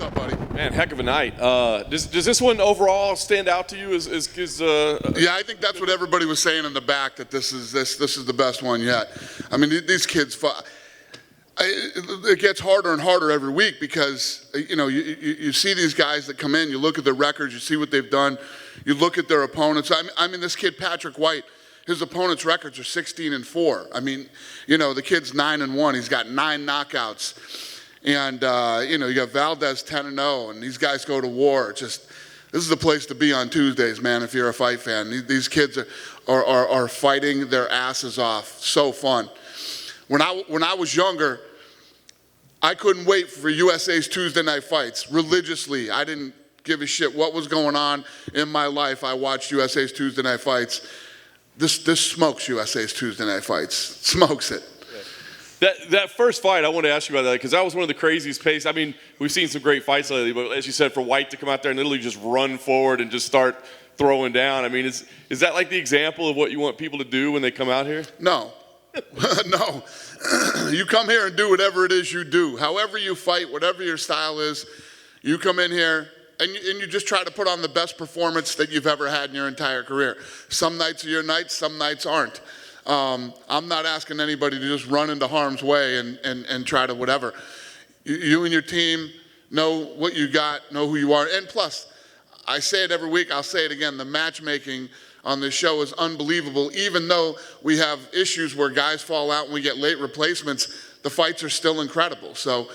up, buddy? Man, heck of a night. Does this one overall stand out to you? Yeah, I think that's what everybody was saying in the back, that this is the best one yet. I mean, these kids, it gets harder and harder every week because you see these guys that come in, you look at their records, you see what they've done, you look at their opponents. I mean, this kid Patrick White, his opponent's records are 16-4. I mean, the kid's 9-1. He's got 9 knockouts. And, you got Valdez 10-0, and these guys go to war. This is the place to be on Tuesdays, man, if you're a fight fan. These kids are fighting their asses off. So fun. When I was younger, I couldn't wait for USA's Tuesday night fights religiously. I didn't give a shit what was going on in my life. I watched USA's Tuesday night fights. This smokes USA's Tuesday night fights. Smokes it. That first fight, I want to ask you about that because that was one of the craziest pace. I mean, we've seen some great fights lately, but as you said, for White to come out there and literally just run forward and just start throwing down, I mean, is that like the example of what you want people to do when they come out here? No. No. You come here and do whatever it is you do. However you fight, whatever your style is, you come in here and you just try to put on the best performance that you've ever had in your entire career. Some nights are your nights, some nights aren't. I'm not asking anybody to just run into harm's way and try to whatever. You and your team know what you got, know who you are. And plus, I say it every week, I'll say it again, the matchmaking on this show is unbelievable. Even though we have issues where guys fall out and we get late replacements, the fights are still incredible. So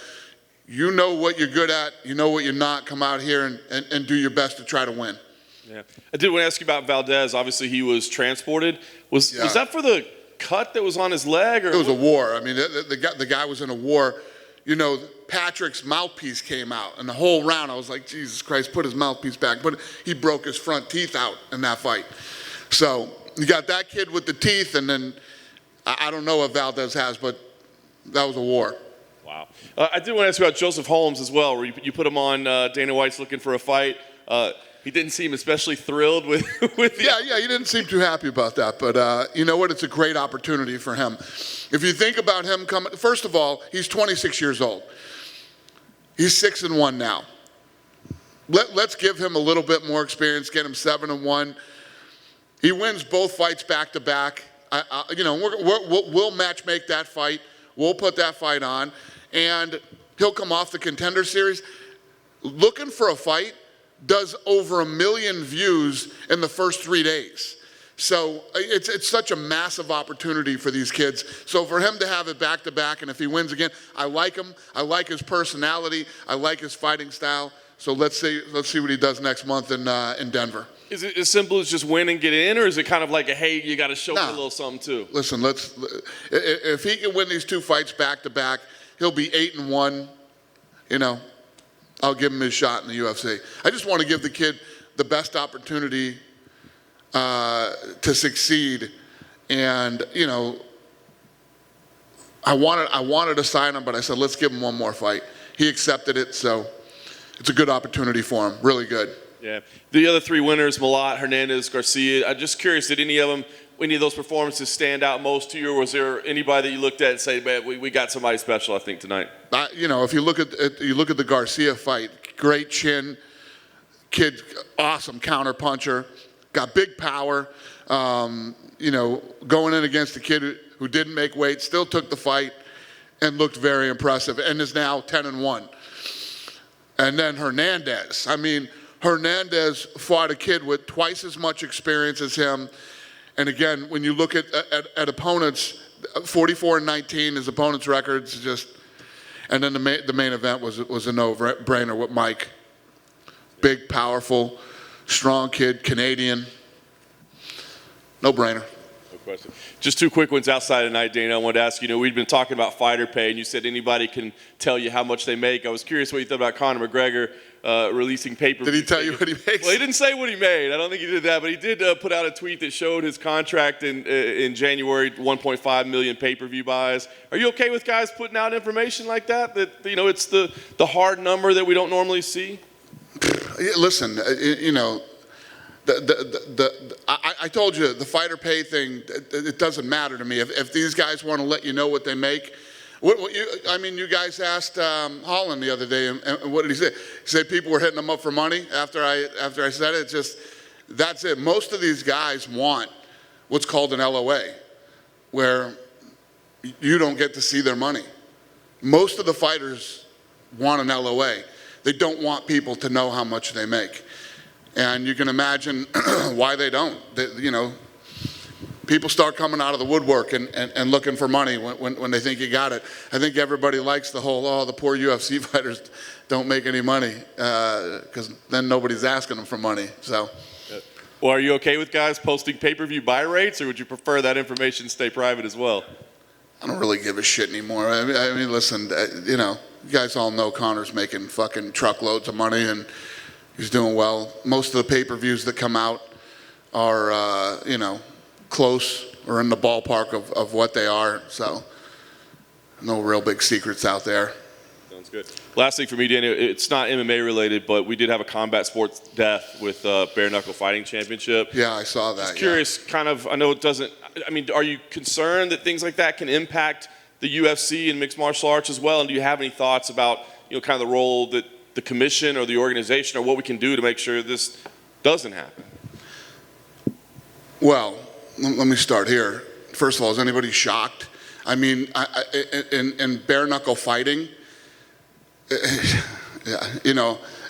you know what you're good at, you know what you're not, come out here and do your best to try to win. Yeah, I did want to ask you about Valdez. Obviously, he was transported. Was that for the cut that was on his leg? Or it was a war. I mean, the guy was in a war. Patrick's mouthpiece came out, and the whole round I was like, Jesus Christ, put his mouthpiece back. But he broke his front teeth out in that fight. So you got that kid with the teeth, and then I don't know what Valdez has, but that was a war. Wow. I did want to ask you about Joseph Holmes as well, where you put him on Dana White's looking for a fight. He didn't seem especially thrilled with Yeah, he didn't seem too happy about that. But you know what? It's a great opportunity for him. If you think about him coming, first of all, he's 26 years old. He's 6-1 now. Let's give him a little bit more experience, get him 7-1. He wins both fights back to back. We'll match make that fight. We'll put that fight on. And he'll come off the Contender Series. Looking for a fight does over 1 million views in the first 3 days. So it's such a massive opportunity for these kids. So for him to have it back to back, and if he wins again, I like him. I like his personality. I like his fighting style. So let's see what he does next month in Denver. Is it as simple as just win and get in, or is it kind of like hey, you got to show me a little something too? Listen, if he can win these 2 fights back to back, he'll be 8-1. I'll give him his shot in the UFC. I just want to give the kid the best opportunity to succeed. And, I wanted to sign him, but I said, let's give him one more fight. He accepted it, so it's a good opportunity for him. Really good. Yeah. The other 3 winners, Malott, Hernandez, Garcia, I'm just curious, did any of those performances stand out most to you, or was there anybody that you looked at and say, man, we got somebody special, I think, tonight? If you look at the Garcia fight, great chin, kid, awesome counter puncher, got big power. Going in against a kid who didn't make weight, still took the fight, and looked very impressive, and is now 10-1. And then Hernandez. I mean, Hernandez fought a kid with twice as much experience as him. And again, when you look at opponents, 44-19, his opponent's records just, and then the main event was a no-brainer with Mike. Big, powerful, strong kid, Canadian. No-brainer. No question. Just 2 quick ones outside tonight, Dana. I wanted to ask, we'd been talking about fighter pay, and you said anybody can tell you how much they make. I was curious what you thought about Conor McGregor releasing pay-per-view. Did he tell you what he makes? Well, he didn't say what he made. I don't think he did that, but he did put out a tweet that showed his contract in January, 1.5 million pay-per-view buys. Are you okay with guys putting out information like that? That it's the hard number that we don't normally see? Listen, I told you the fighter pay thing. It doesn't matter to me. If these guys want to let you know what they make, I mean, you guys asked Holland the other day, and what did he say? He said people were hitting him up for money after I said it. It's just, that's it. Most of these guys want what's called an LOA, where you don't get to see their money. Most of the fighters want an LOA. They don't want people to know how much they make. And you can imagine why they don't. People start coming out of the woodwork and looking for money when they think you got it. I think everybody likes the whole, the poor UFC fighters don't make any money, because then nobody's asking them for money. So. Well, are you okay with guys posting pay-per-view buy rates, or would you prefer that information stay private as well? I don't really give a shit anymore. I mean, listen, you guys all know Conor's making fucking truckloads of money, and he's doing well. Most of the pay-per-views that come out are, close or in the ballpark of what they are. So no real big secrets out there. Sounds good. Last thing for me, Danny, it's not MMA related, but we did have a combat sports death with Bare Knuckle Fighting Championship. Yeah, I saw that. Just curious, I know it doesn't, are you concerned that things like that can impact the UFC and mixed martial arts as well? And do you have any thoughts about, kind of the role that the commission or the organization or what we can do to make sure this doesn't happen? Well, let me start here. First of all, is anybody shocked? I mean, in bare knuckle fighting,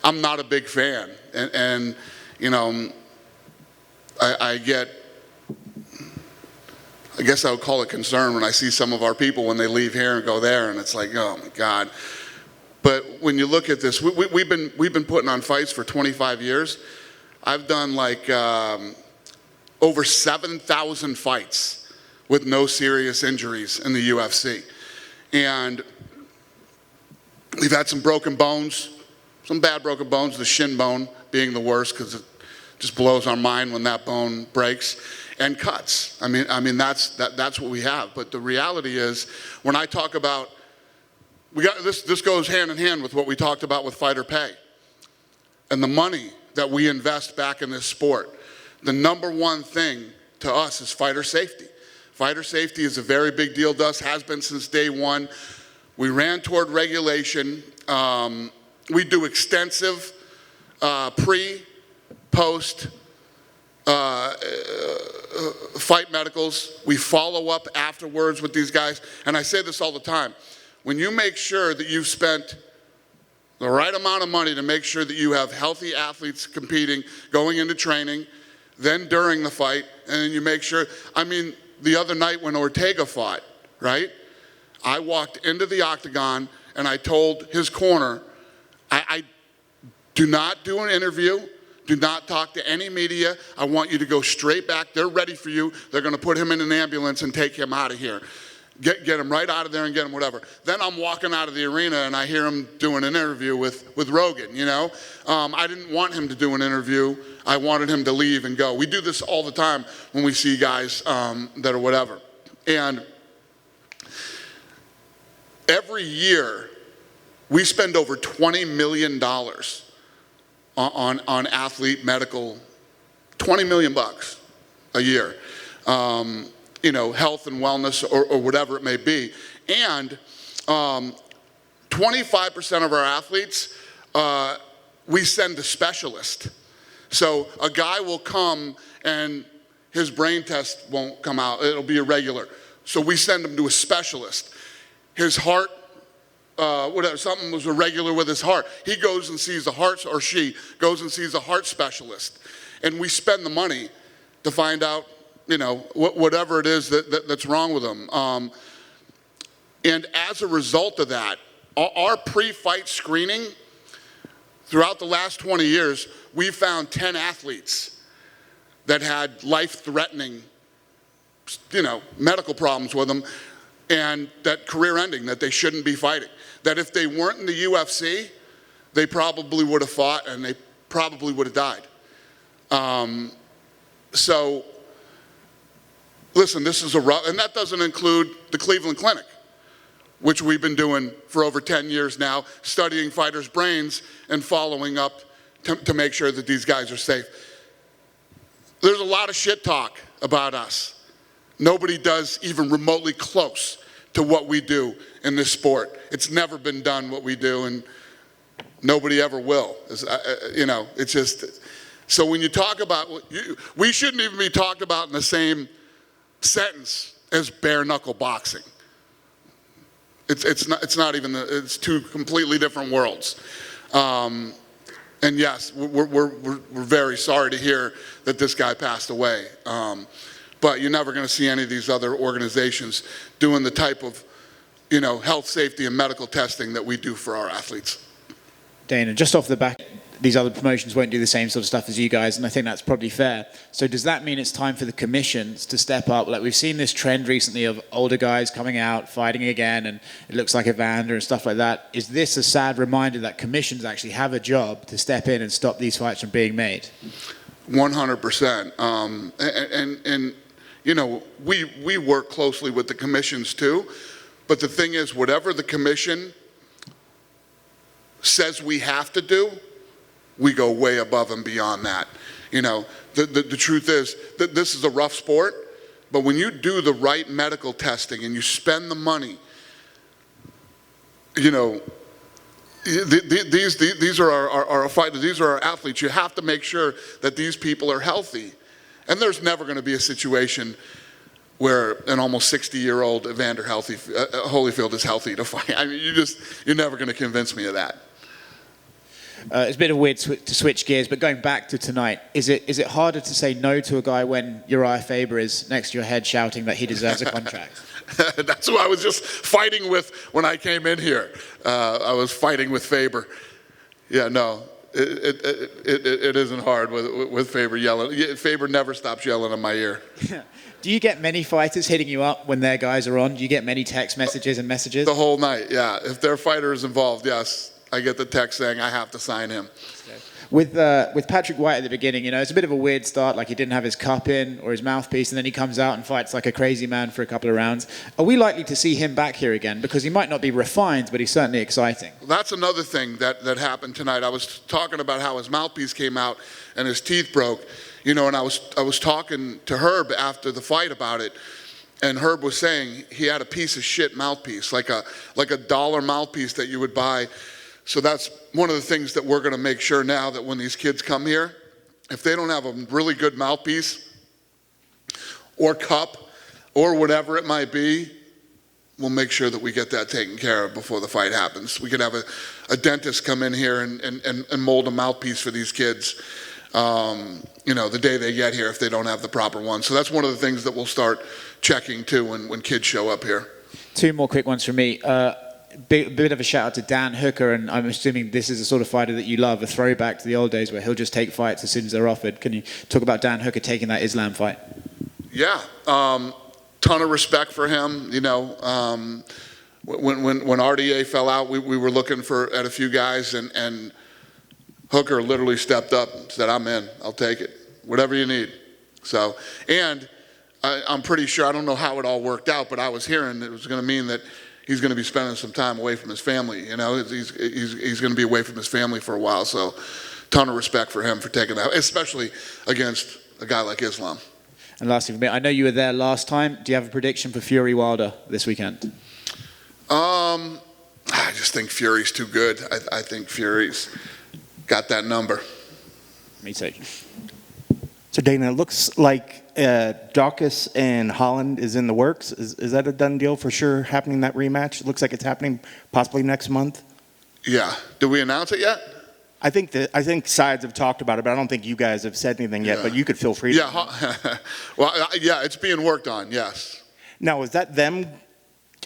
I'm not a big fan, and I guess I would call it concern when I see some of our people when they leave here and go there, and it's like, oh my God. But when you look at this, we've been putting on fights for 25 years. I've done like over 7,000 fights with no serious injuries in the UFC. And we've had some broken bones, some bad broken bones, the shin bone being the worst because it just blows our mind when that bone breaks, and cuts. I mean that's what we have. But the reality is, when I talk about, this goes hand in hand with what we talked about with fighter pay and the money that we invest back in this sport. The number one thing to us is fighter safety. Fighter safety is a very big deal to us, has been since day one. We ran toward regulation. We do extensive pre, post fight medicals. We follow up afterwards with these guys. And I say this all the time. When you make sure that you've spent the right amount of money to make sure that you have healthy athletes competing, going into training, then during the fight, and then you make sure, the other night when Ortega fought, right? I walked into the octagon and I told his corner, I do not do an interview, do not talk to any media. I want you to go straight back. They're ready for you. They're going to put him in an ambulance and take him out of here. Get him right out of there and get him whatever. Then I'm walking out of the arena and I hear him doing an interview with Rogan, I didn't want him to do an interview. I wanted him to leave and go. We do this all the time when we see guys that are whatever. And every year, we spend over $20 million on athlete medical, $20 million a year. Health and wellness or whatever it may be. And 25% of our athletes, we send to specialists. So a guy will come and his brain test won't come out. It'll be irregular. So we send him to a specialist. His heart, something was irregular with his heart. He goes and sees a heart, or she goes and sees a heart specialist. And we spend the money to find out, whatever it is that's wrong with them. And as a result of that, our pre-fight screening, throughout the last 20 years, we found 10 athletes that had life-threatening, medical problems with them, and that career-ending, that they shouldn't be fighting. That if they weren't in the UFC, they probably would have fought and they probably would have died. So, listen, this is and that doesn't include the Cleveland Clinic, which we've been doing for over 10 years now, studying fighters' brains and following up to make sure that these guys are safe. There's a lot of shit talk about us. Nobody does even remotely close to what we do in this sport. It's never been done what we do, and nobody ever will. It's just, so when you talk about, we shouldn't even be talked about in the same sentence as bare knuckle boxing. It's not even, it's two completely different worlds. And yes, we're very sorry to hear that this guy passed away. But you're never going to see any of these other organizations doing the type of, health, safety, and medical testing that we do for our athletes. Dana, just off the back, these other promotions won't do the same sort of stuff as you guys, and I think that's probably fair. So does that mean it's time for the commissions to step up? Like, we've seen this trend recently of older guys coming out, fighting again, and it looks like Evander and stuff like that. Is this a sad reminder that commissions actually have a job to step in and stop these fights from being made? 100%. We work closely with the commissions too, but the thing is, whatever the commission says we have to do, we go way above and beyond that. The truth is that this is a rough sport, but when you do the right medical testing and you spend the money, these are our fighters, these are our athletes. You have to make sure that these people are healthy. And there's never going to be a situation where an almost 60-year-old Evander Holyfield is healthy to fight. I mean, you're never going to convince me of that. It's a bit of weird to switch gears, but going back to tonight, is it harder to say no to a guy when Uriah Faber is next to your head shouting that he deserves a contract? That's who I was just fighting with when I came in here. I was fighting with Faber. Yeah, no, it isn't hard with Faber yelling. Faber never stops yelling in my ear. Do you get many fighters hitting you up when their guys are on? Do you get many text messages and messages? The whole night, yeah. If their fighter is involved, yes. I get the text saying I have to sign him. With Patrick White at the beginning, it's a bit of a weird start, like he didn't have his cup in or his mouthpiece, and then he comes out and fights like a crazy man for a couple of rounds. Are we likely to see him back here again? Because he might not be refined, but he's certainly exciting. That's another thing that happened tonight. I was talking about how his mouthpiece came out and his teeth broke, and I was talking to Herb after the fight about it. And Herb was saying he had a piece of shit mouthpiece, like a $1 mouthpiece that you would buy. So that's one of the things that we're going to make sure now, that when these kids come here, if they don't have a really good mouthpiece or cup or whatever it might be, we'll make sure that we get that taken care of before the fight happens. We could have a dentist come in here and mold a mouthpiece for these kids, the day they get here if they don't have the proper one. So that's one of the things that we'll start checking too when kids show up here. Two more quick ones from me. Bit of a shout out to Dan Hooker, and I'm assuming this is the sort of fighter that you love, a throwback to the old days where he'll just take fights as soon as they're offered. Can you talk about Dan Hooker taking that Islam fight? Yeah, ton of respect for him. When RDA fell out, we were looking at a few guys, and Hooker literally stepped up and said, "I'm in, I'll take it, whatever you need." So, and I'm pretty sure, I don't know how it all worked out, but I was hearing it was going to mean that he's going to be spending some time away from his family. He's going to be away from his family for a while. So, ton of respect for him for taking that, especially against a guy like Islam. And lastly for me, I know you were there last time. Do you have a prediction for Fury Wilder this weekend? I just think Fury's too good. I think Fury's got that number. Me too. So Dana, it looks like Dawkins and Holland is in the works. Is that a done deal for sure, happening, that rematch? It looks like it's happening possibly next month. Yeah. Did we announce it yet? I think sides have talked about it, but I don't think you guys have said anything yet. Yeah. But you could feel free to. Yeah. Well, yeah, it's being worked on, yes. Now, is that them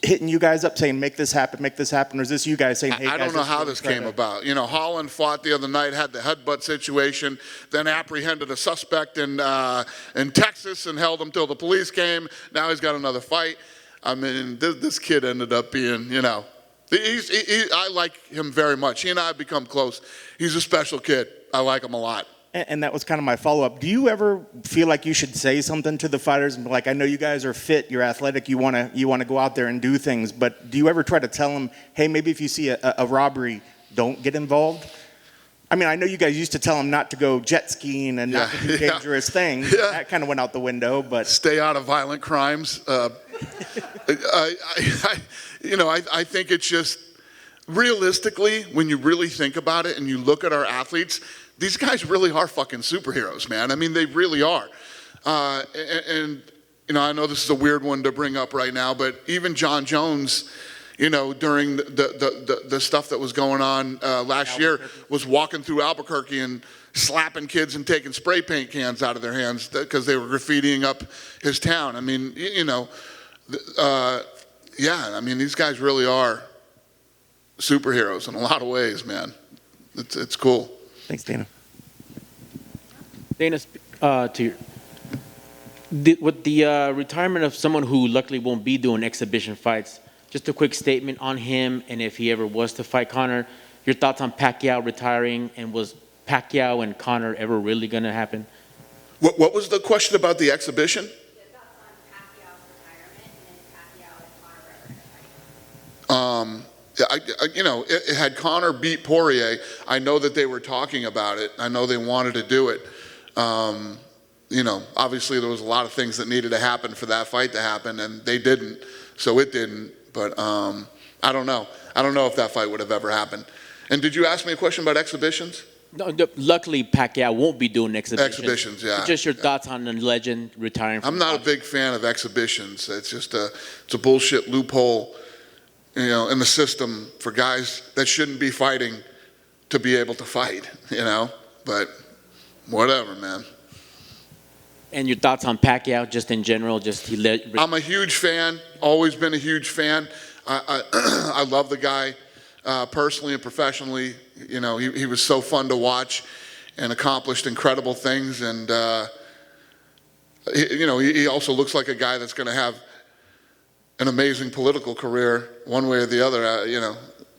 hitting you guys up saying, make this happen, or is this you guys saying, hey, I don't know how this came about. Holland fought the other night, had the headbutt situation, then apprehended a suspect in Texas and held him till the police came. Now he's got another fight. I mean, this kid ended up being, I like him very much. He and I have become close. He's a special kid. I like him a lot. And that was kind of my follow-up. Do you ever feel like you should say something to the fighters and be like, I know you guys are fit, you're athletic, you want to go out there and do things, but do you ever try to tell them, hey, maybe if you see a robbery, don't get involved? I mean, I know you guys used to tell them not to go jet skiing and not to do dangerous things. Yeah. That kind of went out the window, but... Stay out of violent crimes. I think it's just, realistically, when you really think about it and you look at our athletes, these guys really are fucking superheroes, man. I mean, they really are. And I know this is a weird one to bring up right now, but even John Jones, during the stuff that was going on last year, was walking through Albuquerque and slapping kids and taking spray paint cans out of their hands because they were graffitiing up his town. I mean, these guys really are superheroes in a lot of ways, man. It's cool. Thanks, Dana. Dana, with the retirement of someone who luckily won't be doing exhibition fights, just a quick statement on him, and if he ever was to fight Conor, your thoughts on Pacquiao retiring, and was Pacquiao and Conor ever really going to happen? What was the question about the exhibition? Your thoughts on Pacquiao's retirement, and then Pacquiao and Conor ever fighting? Had Conor beat Poirier, I know that they were talking about it. I know they wanted to do it. Obviously there was a lot of things that needed to happen for that fight to happen, and they didn't, so it didn't. But I don't know. I don't know if that fight would have ever happened. And did you ask me a question about exhibitions? No, luckily Pacquiao won't be doing exhibitions. Exhibitions, yeah. Just your thoughts on the legend retiring from I'm not a big fan of exhibitions. It's just it's a bullshit loophole, in the system for guys that shouldn't be fighting to be able to fight, But whatever, man. And your thoughts on Pacquiao, just in general, I'm a huge fan, always been a huge fan. I love the guy personally and professionally. He was so fun to watch and accomplished incredible things. And, he also looks like a guy that's going to have an amazing political career one way or the other,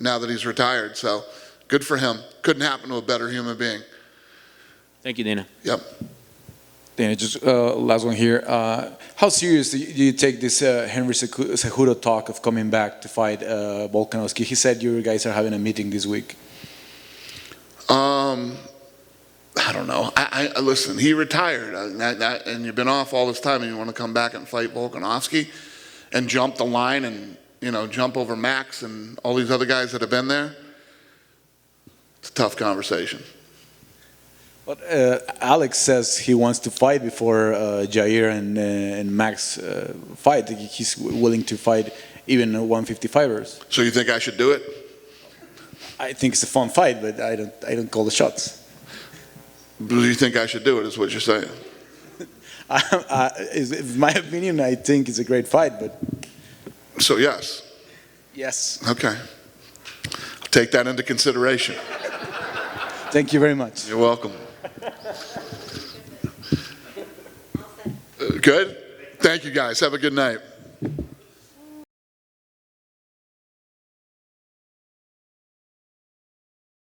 now that he's retired. So good for him. Couldn't happen to a better human being. Thank you, Dana. Yep. Dana, just last one here. How serious do you take this Henry Cejudo talk of coming back to fight Volkanovski? He said you guys are having a meeting this week. I don't know. I listen, he retired, and you've been off all this time, and you want to come back and fight Volkanovski and jump the line and, jump over Max and all these other guys that have been there? It's a tough conversation. But Alex says he wants to fight before Jair and Max fight. He's willing to fight even 155ers. So you think I should do it? I think it's a fun fight, but I don't call the shots. Do you think I should do it, is what you're saying? In my opinion, I think it's a great fight, but... So yes. Yes. Okay. I'll take that into consideration. Thank you very much. You're welcome. Good? Thank you, guys. Have a good night.